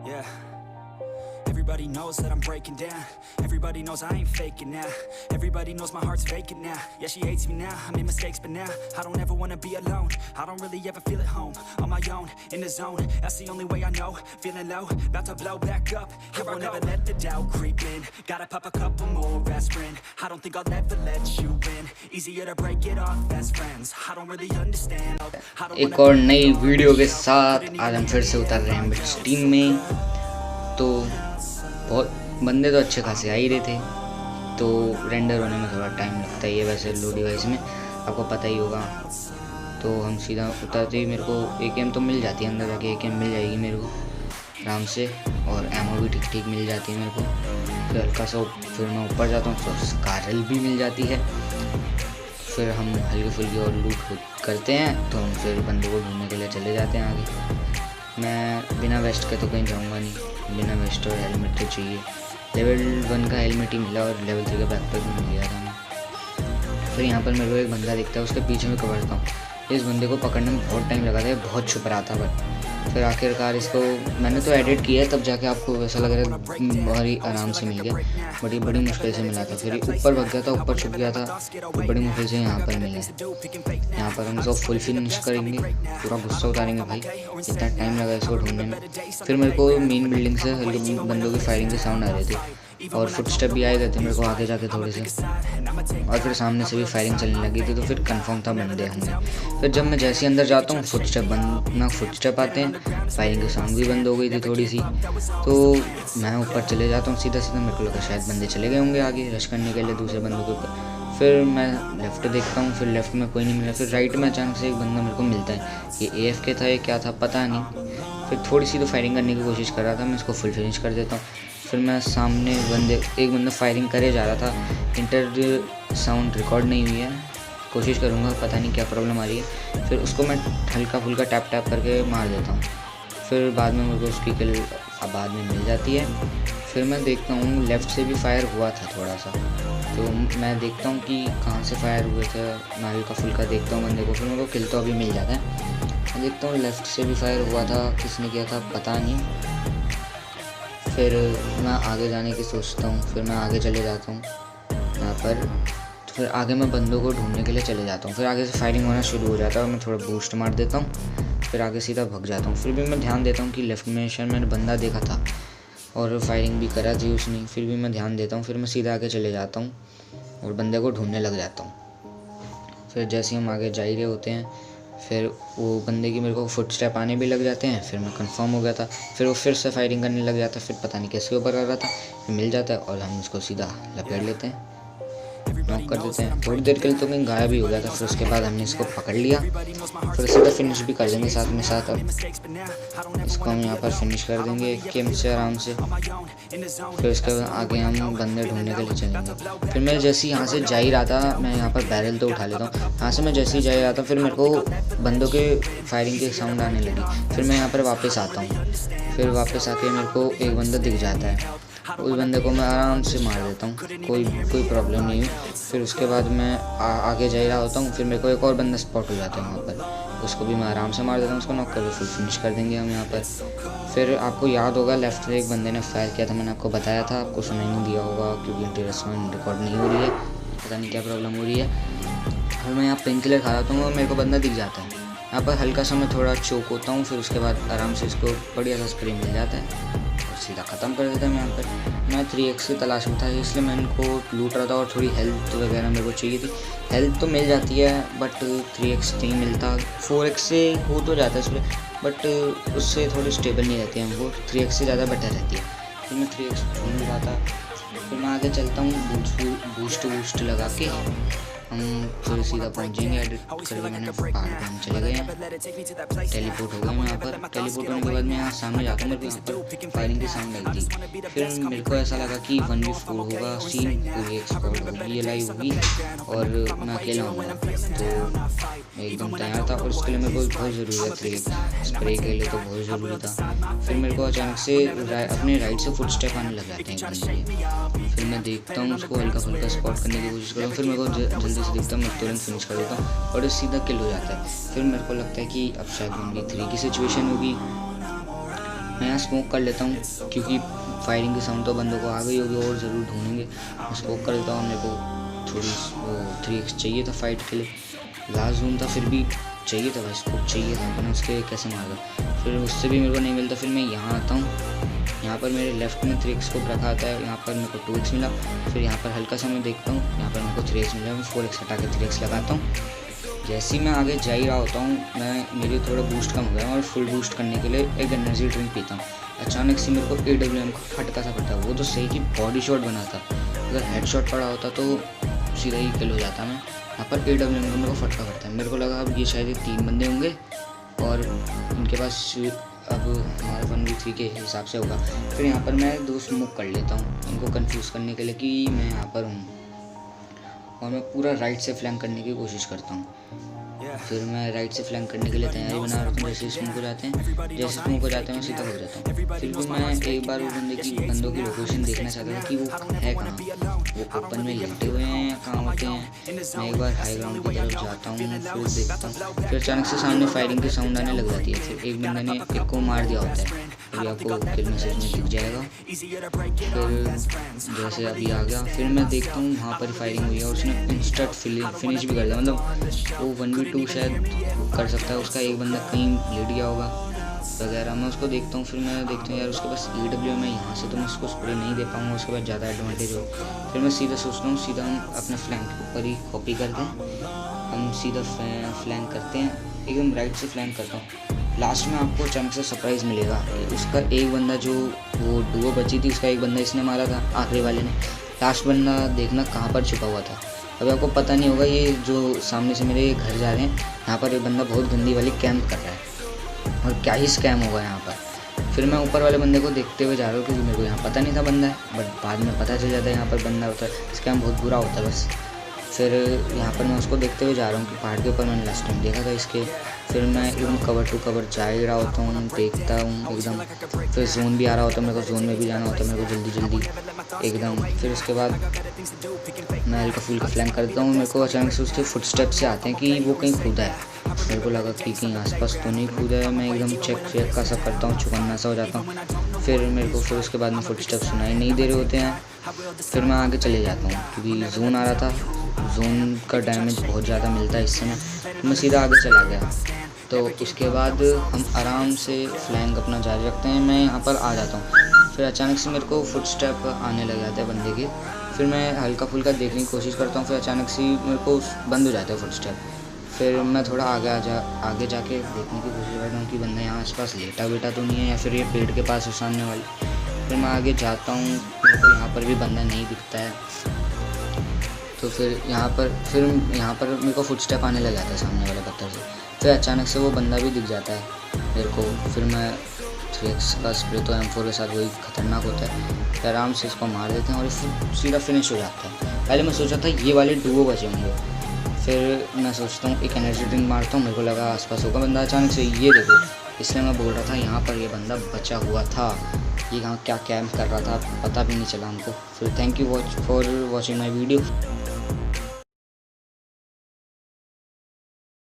Yeah. Everybody knows that I'm breaking down. Everybody knows I ain't faking now. Everybody knows my heart's vacant now. Yeah, she hates me now. I made mistakes, but now I don't ever wanna be alone. I don't really ever feel at home. On my own, in the zone. That's the only way I know. Feeling low, about to blow back up. I won't ever let the doubt creep in. Gotta pop a couple more aspirin. I don't think I'll ever let you in. Easier to break it off best friends. I don't really understand. I don't एक और नई video के साथ आज हम फिर से उतर रहे हैं बिट्स टीम में। तो बहुत बंदे तो अच्छे खासे आ ही रहे थे, तो रेंडर होने में थोड़ा टाइम लगता ही है वैसे लो डिवाइस में, आपको पता ही होगा। तो हम सीधा उतरते ही मेरे को AKM तो मिल जाती है, अंदर जाके AKM मिल जाएगी मेरे को आराम से, और एमओ भी ठीक ठीक मिल जाती है मेरे को। फिर हल्का सा फिर मैं ऊपर जाता हूँ तो स्कारल भी मिल जाती है। फिर हम हल्की फुल्की और लूट करते हैं, तो हम फिर बंदे को ढूंढने के लिए चले जाते हैं आगे। मैं बिना वेस्ट के तो कहीं जाऊंगा नहीं, बिना वेस्ट और हेलमेट तो चाहिए। लेवल 1 का हेलमेट ही मिला और लेवल 3 का बैकपैक भी मिल गया था मैं। फिर यहाँ पर मेरे को एक बंदा दिखता है, उसके पीछे में कवरता हूँ। इस बंदे को पकड़ने में बहुत टाइम लगा था, बहुत छुप रहा था, बट फिर आखिरकार इसको मैंने तो एडिट किया है, तब जाके आपको वैसा लग रहा है बहुत ही आराम से मिल गया, बट ये बड़ी मुश्किल से मिला था। फिर ऊपर भाग गया था, ऊपर छुप गया था, तो बड़ी मुश्किल से यहाँ पर मिला। यहाँ पर हम इसको फुल फिनिश करेंगे, पूरा गुस्सा उतारेंगे भाई, इतना टाइम लगा इसको ढूंढने में। फिर मेरे को मेन बिल्डिंग से हल्के बंदों की फायरिंग के साउंड आ रहे थे और फुटस्टेप भी आए गए थे मेरे को आगे जाके थोड़े से, और फिर सामने से भी फायरिंग चलने लगी थी, तो फिर कंफर्म था बंदे होंगे। फिर जब मैं जैसे ही अंदर जाता हूँ फुटस्टेप आते हैं, फायरिंग की साउंड भी बंद हो गई थी थोड़ी सी, तो मैं ऊपर चले जाता हूँ सीधा सीधा। मेरे को लगा शायद बंदे चले गए होंगे आगे रश करने के लिए दूसरे बंदों के ऊपर। फिर मैं लेफ़्ट देखता हूँ, फिर लेफ़्ट में कोई नहीं मिला। फिर राइट में अचानक से एक बंदा मेरे को मिलता है, ये AFK था, ये क्या था पता नहीं। फिर थोड़ी सी तो फायरिंग करने की कोशिश कर रहा था, मैं इसको फुल फिनिश कर देता हूँ। फिर मैं सामने एक बंदा फायरिंग करे जा रहा था, इंटर साउंड रिकॉर्ड नहीं हुई है, कोशिश करूँगा, पता नहीं क्या प्रॉब्लम आ रही है। फिर उसको मैं हल्का फुल्का टैप करके मार देता हूँ। फिर बाद में मेरे को उसकी किल बाद में मिल जाती है। फिर मैं देखता हूँ लेफ़्ट से भी फायर हुआ था थोड़ा सा, तो मैं देखता हूँ कि कहाँ से फायर हुए थे, मैं हल्का फुल्का देखता हूँ बंदे को, फिर मेरे को किल तो अभी मिल जाता है। मैं देखता हूँ लेफ़्ट से भी फायर हुआ था, किसने किया था पता नहीं। फिर मैं आगे जाने की सोचता हूँ, फिर मैं आगे चले जाता हूँ यहाँ पर। फिर आगे मैं बंदों को ढूंढने के लिए चले जाता हूँ, फिर आगे से फायरिंग होना शुरू हो जाता है और मैं थोड़ा बूस्ट मार देता हूँ, फिर आगे सीधा भग जाता हूँ। फिर भी मैं ध्यान देता हूँ कि लेफ्ट में शायद मैंने बंदा देखा था और फायरिंग भी करा थी उसने, फिर भी मैं ध्यान देता हूँ। फिर मैं सीधा आगे चले जाता हूँ और बंदे को ढूंढने लग जाता हूँ। फिर जैसे हम आगे जा ही रहे होते हैं, फिर वो बंदे की मेरे को फुटस्टेप आने भी लग जाते हैं। फिर मैं कंफर्म हो गया था, फिर वो फिर से फायरिंग करने लग जाता है, फिर पता नहीं कैसे ऊपर कर रहा था, फिर मिल जाता है और हम उसको सीधा लपेट लेते हैं, नॉक कर देते हैं। थोड़ी देर के लिए तो कहीं गायब ही हो गया था, फिर उसके बाद हमने इसको पकड़ लिया, फिर सीधा फिनिश भी कर देंगे साथ में साथ। अब इसको हम यहाँ पर फिनिश कर देंगे AKM से आराम से। फिर उसके बाद आगे हम बंदे ढूंढने के लिए चलेंगे। फिर मैं जैसे ही यहाँ से जा ही रहा था, मैं यहाँ पर बैरल तो उठा लेता हूँ, यहाँ से मैं जैसे ही जा ही रहा था, फिर मेरे को बंदों के फायरिंग के साउंड आने लगी। फिर मैं यहाँ पर वापस आता हूँ, फिर वापस आके मेरे को एक बंदा दिख जाता है, उस बंदे को मैं आराम से मार देता हूँ, कोई प्रॉब्लम नहीं हुई। फिर उसके बाद मैं आगे जा रहा होता हूँ, फिर मेरे को एक और बंदा स्पॉट हो जाता है वहाँ पर, उसको भी मैं आराम से मार देता हूँ, उसको नॉक करके फुल फिनिश कर देंगे हम यहाँ पर। फिर आपको याद होगा लेफ्ट से एक बंदे ने फायर किया था, मैंने आपको बताया था, आपको सुनाई नहीं दिया होगा क्योंकि इंटरेस्टमेंट रिकॉर्ड नहीं हो रही है, पता नहीं क्या प्रॉब्लम हो रही है। फिर मैं यहाँ पेन किलर खा रहा हूँ, मेरे को बंदा दिख जाता है, यहाँ पर हल्का सा मैं थोड़ा चोक होता हूँ, फिर उसके बाद आराम से इसको बढ़िया सा स्प्रे मिल जाता है और सीधा ख़त्म कर देता है। मैं यहाँ पर मैं 3x की तलाश में था, इसलिए मैं इनको लूट रहा था और थोड़ी हेल्थ वगैरह मेरे को चाहिए थी। हेल्थ तो मिल जाती है बट 3x नहीं मिलता, 4x से हो तो जाता है स्प्रे, बट उससे थोड़ी स्टेबल नहीं रहती है, हमको 3x से ज़्यादा बेटर रहती है। फिर मैं 3x ढूंढ रहा था, फिर मैं आगे चलता हूँ बूस्ट लगा के, हम फिर सीधा पहुँचेंगे। एडिट करके मैंने पहाड़ पर हम चले गए हैं, टेलीपोर्ट हो गए मैं यहाँ पर। टेलीपोर्ट होने के बाद मैं यहाँ सामने जाता हूँ, मेरे को यहाँ पर फायरिंग की साउंड आई थी। फिर मेरे को ऐसा लगा कि 1v4 होगा, सीन पूरी एक स्क्वाड होगी, ये लाइव होगी और मैं अकेला हूँगा, तो एकदम तैयार था और उसके लिए मेरे को बहुत ज़रूरी है, स्प्रे के लिए तो बहुत ज़रूरी था। फिर मेरे को अचानक से अपने राइट से फुटस्टेप आने लग जाते हैं बंदे, फिर मैं देखता हूँ उसको हल्का फुल्का स्पॉट करने की कोशिश करता हूँ, फिर मेरे को जल्दी से दिखता हूँ, मैं तुरंत फिनिश कर देता हूँ और सीधा किल हो जाता है। फिर मेरे को लगता है कि अब शायद 1v3 की सिचुएशन होगी, मैं यहाँ स्मोक कर लेता हूँ क्योंकि फायरिंग की साउंड तो बंदों को आ गई होगी और ज़रूर ढूंढेंगे। मैं स्मोक कर लेता हूँ, मेरे को थोड़ी वो 3x चाहिए था फाइट के लिए, लास्ट जोन था फिर भी चाहिए था भाई, स्कोप चाहिए था, मैंने उसके कैसे मारा। फिर उससे भी मेरे को नहीं मिलता, फिर मैं यहाँ आता हूँ, यहाँ पर मेरे लेफ्ट में 3x स्कोप रखा आता है, यहाँ पर मेरे को 2x मिला। फिर यहाँ पर हल्का सा मैं देखता हूँ, यहाँ पर मेरे को 3x मिला, मैं 4x हटा के 3x लगाता हूँ। जैसे ही मैं आगे जा ही रहा होता हूँ, मैं मेरी थोड़ा बूस्ट कम हो गया और फुल बूस्ट करने के लिए एक एनर्जी ड्रिंक पीता हूँ। अचानक से मेरे को AWM का फटका सा पड़ता है, वो तो सही कि बॉडी शॉट बना था, अगर हेड शॉट पड़ा होता तो सीधा ही किल हो जाता मैं। यहाँ पर AWM का मेरे को फटका पड़ता है, मेरे को लगा अब ये शायद 3 बंदे होंगे और इनके पास अब हमारा 1v3 के हिसाब से होगा। फिर यहाँ पर मैं 2 स्मोक कर लेता हूँ इनको कंफ्यूज करने के लिए कि मैं यहाँ पर हूँ, और मैं पूरा राइट से फ्लैंक करने की कोशिश करता हूँ। फिर मैं राइट से फ्लैंक करने के लिए तैयारी बना रहा हूँ। जैसे स्मोक हो जाते हैं मैं सीधा हो जाता हूँ। फिर भी मैं एक बार वो बंदों की लोकेशन देखना चाहता था कि वो है कहाँ, वो ओपन में लेटे हुए हैं या कहाँ होते हैं। मैं एक बार हाई ग्राउंड की तरफ जाता हूँ, फिर देखता हूँ, फिर अचानक से सामने फायरिंग की साउंड आने लग जाती है। फिर एक बंदे ने एक को मार दिया होता है, अभी आपको किल मैसेज में दिख जाएगा। फिर जैसे अभी आ गया, फिर मैं देखता हूँ वहाँ पर फायरिंग हुई है और उसने इंस्टेंट फिनिश भी कर दिया, मतलब वो 1v2 शायद कर सकता है, उसका एक बंदा कहीं लेट गया होगा वगैरह। मैं उसको देखता हूँ, फिर मैं देखता हूँ यार उसके पास AWM है, यहाँ से तो मैं उसको स्प्रे नहीं दे पाऊँगा, उसके पास ज़्यादा एडवांटेज हो। फिर मैं सीधा सोचता हूँ सीधा हम अपने फ्लैंक के ऊपर ही कॉपी करते हैं, हम सीधा फ्लैंक करते हैं, एकदम राइट से फ्लैंक करता हूँ। लास्ट में आपको अचानक से सरप्राइज़ मिलेगा, उसका एक बंदा जो वो डुओ बची थी उसका एक बंदा इसने मारा था, आखिरी वाले ने। लास्ट बंदा देखना कहाँ पर छुपा हुआ था, अभी आपको पता नहीं होगा। ये जो सामने से मेरे घर जा रहे हैं, यहाँ पर एक बंदा बहुत गंदी वाली कैंप कर रहा है, और क्या ही स्कैम होगा यहाँ पर। फिर मैं ऊपर वाले बंदे को देखते हुए जा रहा हूँ क्योंकि मेरे को यहाँ पता नहीं था बंदा है, बट बाद में पता चल जाता है यहाँ पर बंदा होता है। स्कैम बहुत बुरा होता है बस। फिर यहाँ पर मैं उसको देखते हुए जा रहा हूँ कि पहाड़ के ऊपर मैंने लास्ट टाइम देखा था इसके। फिर मैं एकदम कवर टू कवर जा ही रहा होता हूँ, देखता हूँ एकदम। फिर जोन भी आ रहा होता है, मेरे को जोन में भी जाना होता है मेरे को जल्दी एकदम। फिर उसके बाद मैं हल्का फुल्का फ्लैंक करता हूँ, मेरे को अचानक से उसके फुटस्टेप से आते हैं कि वो कहीं कूदा है। मेरे को लगा कि कहीं आसपास तो नहीं कूदा है, मैं एकदम चेक का सब करता हूँ, चुकन्ना सा हो जाता हूँ। फिर मेरे को फिर उसके बाद में फुटस्टेप सुनाई नहीं दे रहे होते हैं, फिर मैं आगे चले जाता हूँ क्योंकि जोन आ रहा था, जोन का डैमेज बहुत ज़्यादा मिलता है इस समय, तो मैं सीधा आगे चला गया। तो उसके बाद हम आराम से फ्लैंक अपना जारी रखते हैं, मैं यहाँ पर आ जाता हूँ। फिर अचानक से मेरे को फुटस्टेप आने लग जाता है बंदे के, फिर मैं हल्का फुल्का देखने की कोशिश करता हूँ, फिर अचानक से मेरे को बंद हो जाता है फुटस्टेप। फिर मैं थोड़ा आगे जाके देखने की कोशिश करता हूँ कि बंदा यहाँ आसपास लेटा बेटा तो नहीं है, या फिर ये पेड़ के पास है सामने वाले। फिर मैं आगे जाता हूँ, मेरे को यहाँ पर भी बंदा नहीं दिखता है, तो फिर यहाँ पर मेरे को फुटस्टेप आने लग जाता है सामने वाले पत्थर से। फिर अचानक से वो बंदा भी दिख जाता है मेरे को, फिर मैं 3x का स्प्रे तो M4 के साथ वही खतरनाक होता है, फिर आराम से इसको मार देते हैं और सीधा फिनिश हो जाता है। पहले मैं सोचा था ये वाले डुओ बचे होंगे, फिर मैं सोचता हूँ एक एनर्जी ड्रिंक मारता हूँ, मेरे को लगा आसपास होगा बंदा, अचानक से ये देखो, इसलिए मैं बोल रहा था यहाँ पर ये बंदा बचा हुआ था, ये यहाँ क्या कैंप कर रहा था पता भी नहीं चला हमको। फिर thank you for watching my video.